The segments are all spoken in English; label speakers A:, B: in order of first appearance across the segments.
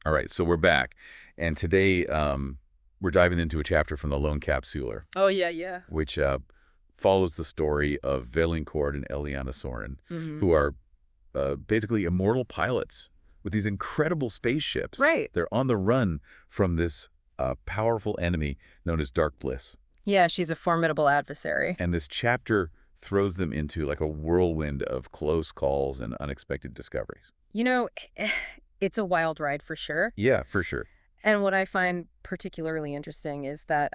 A: All right, so we're back. And today we're diving into a chapter from the Lone Capsuleer,
B: Oh, yeah, yeah.
A: which follows the story of Vaylin and Aeliana Soren,
B: Mm-hmm.
A: who are basically immortal pilots with these incredible spaceships.
B: Right.
A: They're on the run from this powerful enemy known as Dark Bliss.
B: Yeah, she's a formidable adversary.
A: And this chapter throws them into like a whirlwind of close calls and unexpected discoveries.
B: You know, it's a wild ride for sure.
A: Yeah, for sure.
B: And what I find particularly interesting is that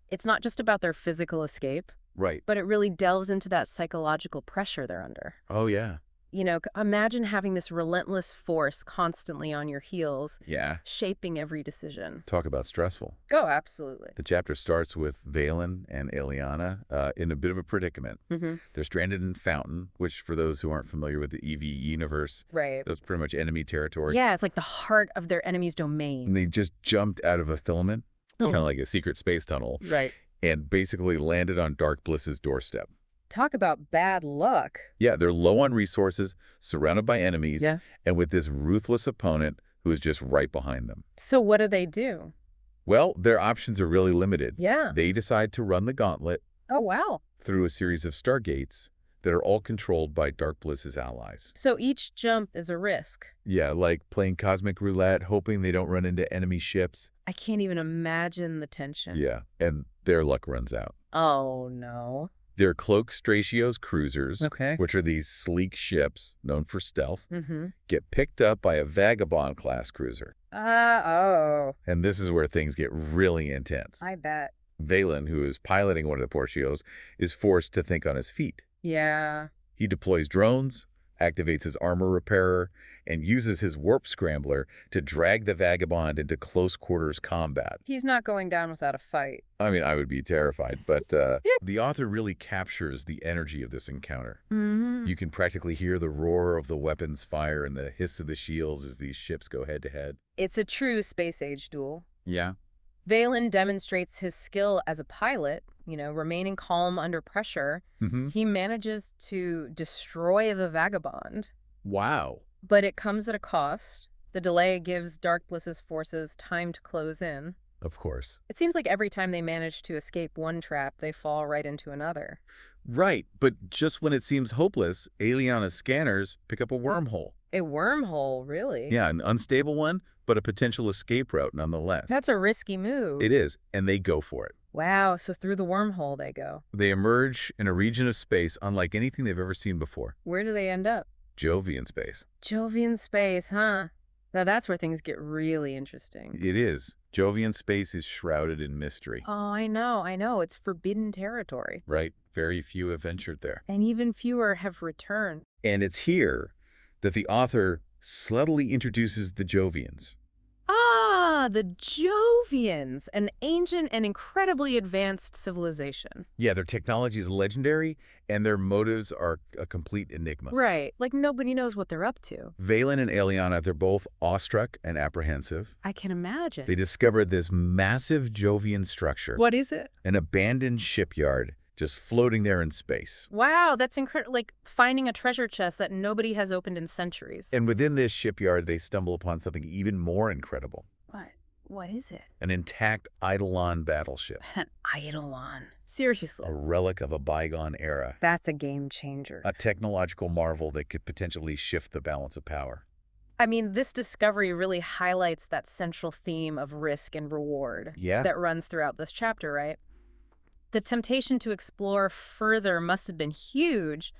B: it's not just about their physical escape,
A: Right.
B: but it really delves into that psychological pressure they're under.
A: Oh, yeah.
B: You know, imagine having this relentless force constantly on your heels,
A: Yeah.
B: shaping every decision.
A: Talk about stressful.
B: Oh, absolutely.
A: The chapter starts with Vaylin and Aeliana in a bit of a predicament.
B: Mm-hmm.
A: They're stranded in Fountain, which for those who aren't familiar with the EV universe,
B: Right.
A: that's pretty much enemy territory.
B: Yeah, it's like the heart of their enemy's domain.
A: And they just jumped out of a filament. It's
B: Oh.
A: kind of like a secret space tunnel.
B: Right.
A: And basically landed on Dark Bliss's doorstep.
B: Talk about bad luck.
A: Yeah, they're low on resources, surrounded by enemies,
B: Yeah.
A: and with this ruthless opponent who is just right behind them.
B: So what do?
A: Well, their options are really limited.
B: Yeah.
A: They decide to run the gauntlet
B: Oh, wow.
A: through a series of stargates that are all controlled by Dark Bliss's allies.
B: So each jump is a risk.
A: Yeah, like playing cosmic roulette, hoping they don't run into enemy ships.
B: I can't even imagine the tension.
A: Yeah, and their luck runs out.
B: Oh, no.
A: They're Cloak Stratios cruisers,
B: Okay.
A: which are these sleek ships known for stealth,
B: Mm-hmm.
A: get picked up by a Vagabond class cruiser.
B: Oh.
A: And this is where things get really intense.
B: I bet.
A: Vaylin, who is piloting one of the Portios, is forced to think on his feet.
B: Yeah.
A: He deploys drones, activates his armor repairer, and uses his warp scrambler to drag the Vagabond into close-quarters combat.
B: He's not going down without a fight.
A: I mean, I would be terrified, but the author really captures the energy of this encounter.
B: Mm-hmm.
A: You can practically hear the roar of the weapons fire and the hiss of the shields as these ships go head-to-head.
B: It's a true space-age duel.
A: Yeah?
B: Vaylin demonstrates his skill as a pilot, remaining calm under pressure.
A: Mm-hmm.
B: He manages to destroy the Vagabond.
A: Wow.
B: But it comes at a cost. The delay gives Dark Bliss's forces time to close in.
A: Of course.
B: It seems like every time they manage to escape one trap, they fall right into another.
A: Right, but just when it seems hopeless, Aeliana's scanners pick up a wormhole.
B: A wormhole, really?
A: Yeah, an unstable one, but a potential escape route nonetheless.
B: That's a risky move.
A: It is, and they go for it.
B: Wow, so through the wormhole they go.
A: They emerge in a region of space unlike anything they've ever seen before.
B: Where do they end up?
A: Jovian space.
B: Jovian space, huh? Now that's where things get really interesting.
A: It is. Jovian space is shrouded in mystery.
B: Oh, I know. It's forbidden territory.
A: Right? Very few have ventured there.
B: And even fewer have returned.
A: And it's here that the author subtly introduces the Jovians.
B: Ah, the Jovians, an ancient and incredibly advanced civilization.
A: Yeah, their technology is legendary, and their motives are a complete enigma.
B: Right, like nobody knows what they're up to.
A: Vaylin and Aeliana, they're both awestruck and apprehensive.
B: I can imagine.
A: They discovered this massive Jovian structure.
B: What is it?
A: An abandoned shipyard just floating there in space.
B: Wow, that's incredible. Like finding a treasure chest that nobody has opened in centuries.
A: And within this shipyard, they stumble upon something even more incredible.
B: What is it?
A: An intact Eidolon battleship.
B: An Eidolon. Seriously.
A: A relic of a bygone era.
B: That's a game changer.
A: A technological marvel that could potentially shift the balance of power.
B: I mean, this discovery really highlights that central theme of risk and reward that runs throughout this chapter, right? The temptation to explore further must have been huge,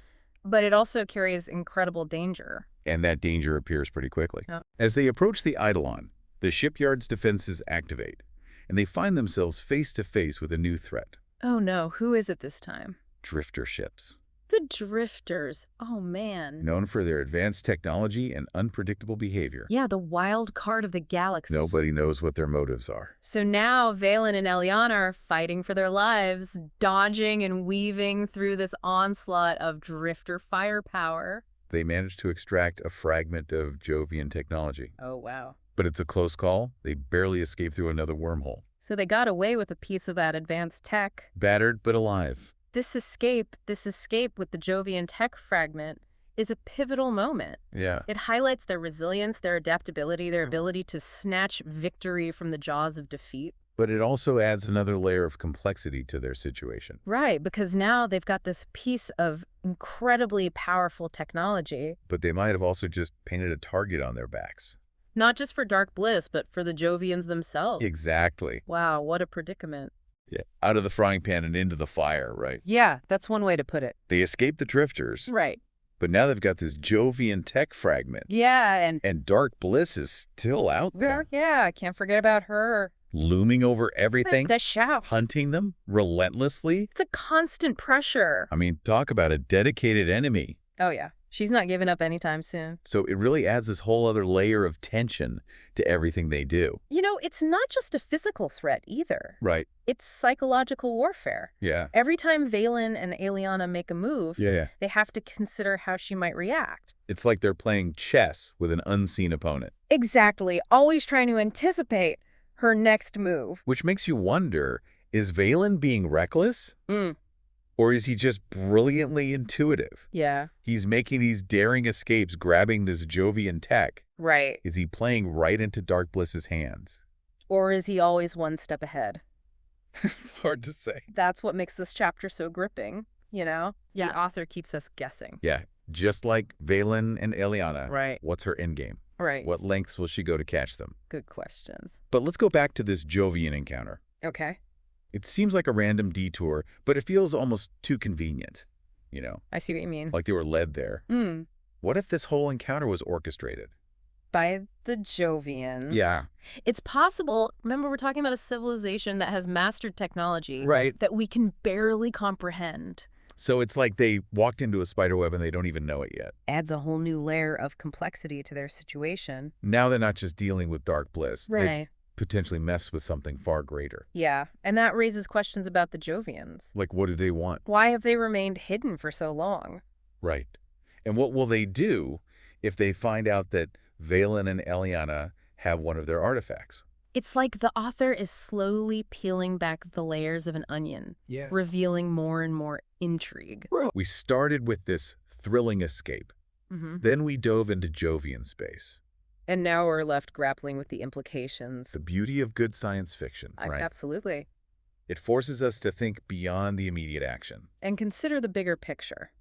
B: but it also carries incredible danger.
A: And that danger appears pretty quickly.
B: Oh.
A: As they approach the Eidolon, the shipyard's defenses activate, and they find themselves face to face with a new threat.
B: Oh no, who is it this time?
A: Drifter ships.
B: The drifters. Oh man.
A: Known for their advanced technology and unpredictable behavior.
B: Yeah, the wild card of the galaxy.
A: Nobody knows what their motives are.
B: So now Vaylin and Aeliana are fighting for their lives, dodging and weaving through this onslaught of drifter firepower.
A: They manage to extract a fragment of Jovian technology.
B: Oh, wow.
A: But it's a close call. They barely escape through another wormhole.
B: So they got away with a piece of that advanced tech.
A: Battered but alive.
B: This escape with the Jovian tech fragment, is a pivotal moment.
A: Yeah.
B: It highlights their resilience, their adaptability, their ability to snatch victory from the jaws of defeat.
A: But it also adds another layer of complexity to their situation.
B: Right, because now they've got this piece of incredibly powerful technology.
A: But they might have also just painted a target on their backs.
B: Not just for Dark Bliss, but for the Jovians themselves.
A: Exactly.
B: Wow, what a predicament.
A: Yeah. Out of the frying pan and into the fire, right?
B: Yeah, that's one way to put it.
A: They escaped the drifters.
B: Right.
A: But now they've got this Jovian tech fragment.
B: Yeah,
A: And Dark Bliss is still out there.
B: Yeah, can't forget about her.
A: Looming over everything.
B: The shout.
A: Hunting them relentlessly.
B: It's a constant pressure.
A: I mean, talk about a dedicated enemy.
B: Oh, yeah. She's not giving up anytime soon.
A: So it really adds this whole other layer of tension to everything they do.
B: You know, it's not just a physical threat either.
A: Right.
B: It's psychological warfare.
A: Yeah.
B: Every time Vaylin and Aeliana make a move,
A: Yeah.
B: they have to consider how she might react.
A: It's like they're playing chess with an unseen opponent.
B: Exactly. Always trying to anticipate her next move.
A: Which makes you wonder, is Vaylin being reckless? Or is he just brilliantly intuitive?
B: Yeah.
A: He's making these daring escapes, grabbing this Jovian tech.
B: Right.
A: Is he playing right into Dark Bliss's hands?
B: Or is he always one step ahead?
A: It's hard to say.
B: That's what makes this chapter so gripping, you know?
C: Yeah.
B: The author keeps us guessing.
A: Yeah, just like Vaylin and Aeliana.
B: Right.
A: What's her endgame?
B: Right.
A: What lengths will she go to catch them?
B: Good questions.
A: But let's go back to this Jovian encounter.
B: Okay.
A: It seems like a random detour, but it feels almost too convenient, you know?
B: I see what you mean.
A: Like they were led there. What if this whole encounter was orchestrated?
B: By the Jovians.
A: Yeah.
B: It's possible. Remember, we're talking about a civilization that has mastered technology.
A: Right.
B: That we can barely comprehend.
A: So it's like they walked into a spiderweb and they don't even know it yet.
B: Adds a whole new layer of complexity to their situation.
A: Now they're not just dealing with Dark Bliss.
B: Right.
A: They potentially mess with something far greater.
B: Yeah, and that raises questions about the Jovians.
A: Like, what do they want?
B: Why have they remained hidden for so long?
A: Right. And what will they do if they find out that Vaylin and Aeliana have one of their artifacts?
B: It's like the author is slowly peeling back the layers of an onion, revealing more and more intrigue.
A: We started with this thrilling escape. Then we dove into Jovian space.
B: And now we're left grappling with the implications.
A: The beauty of good science fiction, right?
B: Absolutely.
A: It forces us to think beyond the immediate action.
B: And consider the bigger picture.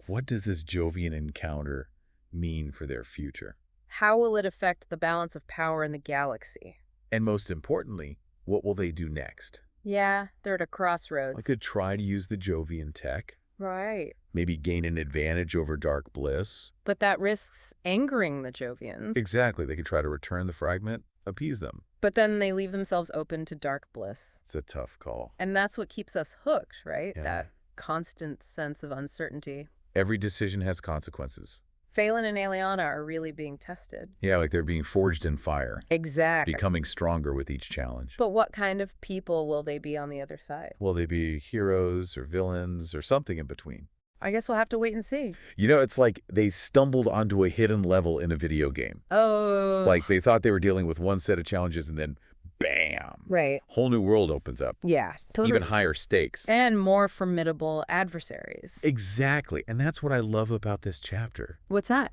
A: What does this Jovian encounter mean for their future?
B: How will it affect the balance of power in the galaxy?
A: And most importantly, what will they do next?
B: Yeah, they're at a crossroads.
A: I could try to use the Jovian tech.
B: Right.
A: Maybe gain an advantage over Dark Bliss.
B: But that risks angering the Jovians.
A: Exactly. They could try to return the fragment, appease them.
B: But then they leave themselves open to Dark Bliss.
A: It's a tough call.
B: And that's what keeps us hooked, right?
A: Yeah.
B: That constant sense of uncertainty.
A: Every decision has consequences.
B: Vaylin and Aeliana are really being tested.
A: Yeah, like they're being forged in fire.
B: Exactly.
A: Becoming stronger with each challenge.
B: But what kind of people will they be on the other side?
A: Will they be heroes or villains or something in between?
B: I guess we'll have to wait and see.
A: You know, it's like they stumbled onto a hidden level in a video game.
B: Oh.
A: Like they thought they were dealing with one set of challenges and then bam.
B: Right.
A: Whole new world opens up.
B: Yeah, totally.
A: Even higher stakes.
B: And more formidable adversaries.
A: Exactly. And that's what I love about this chapter.
B: What's that?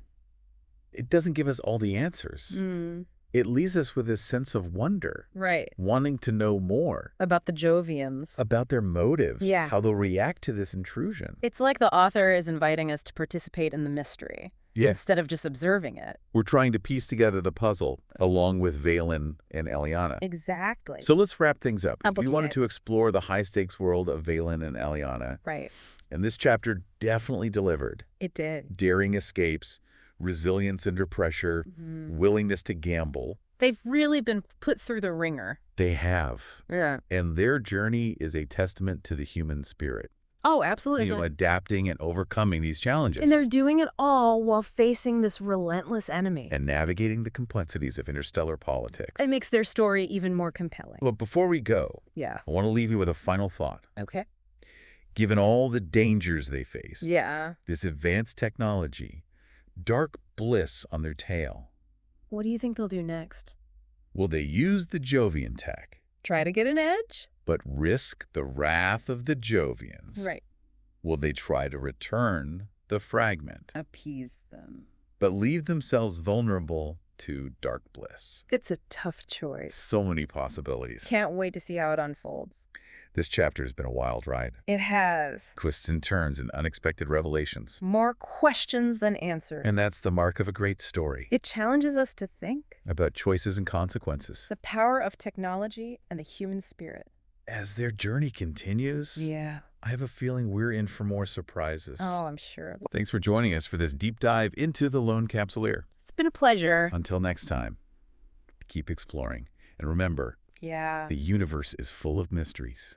A: It doesn't give us all the answers. It leaves us with this sense of wonder.
B: Right.
A: Wanting to know more.
B: About the Jovians.
A: About their motives.
B: Yeah.
A: How they'll react to this intrusion.
B: It's like the author is inviting us to participate in the mystery.
A: Yeah.
B: Instead of just observing it.
A: We're trying to piece together the puzzle along with Vaylin and Aeliana.
B: Exactly.
A: So let's wrap things up. We
B: Okay.
A: wanted to explore the high-stakes world of Vaylin and Aeliana.
B: Right.
A: And this chapter definitely delivered.
B: It did.
A: Daring escapes, resilience under pressure, willingness to gamble.
B: They've really been put through the ringer.
A: They have.
B: Yeah.
A: And their journey is a testament to the human spirit.
B: Oh, absolutely.
A: You know, adapting and overcoming these challenges.
B: And they're doing it all while facing this relentless enemy.
A: And navigating the complexities of interstellar politics.
B: It makes their story even more compelling.
A: But before we go,
B: Yeah.
A: I want to leave you with a final thought.
B: Okay.
A: Given all the dangers they face,
B: Yeah.
A: this advanced technology, Dark Bliss on their tail,
B: What do you think they'll do next?
A: will they use the Jovian tech,
B: Try to get an edge?
A: but risk the wrath of the Jovians?
B: Right.
A: Will they try to return the fragment,
B: appease them,
A: but leave themselves vulnerable to Dark Bliss.
B: It's a tough choice.
A: So many possibilities.
B: Can't wait to see how it unfolds.
A: This chapter has been a wild ride.
B: It has.
A: Twists and turns and unexpected revelations.
B: More questions than answers.
A: And that's the mark of a great story.
B: It challenges us to think
A: About choices and consequences.
B: the power of technology and the human spirit.
A: As their journey continues,
B: Yeah.
A: I have a feeling we're in for more surprises.
B: Oh, I'm sure.
A: Thanks for joining us for this deep dive into the Lone Capsuleer.
B: It's been a pleasure.
A: Until next time, keep exploring. And remember,
B: Yeah.
A: the universe is full of mysteries.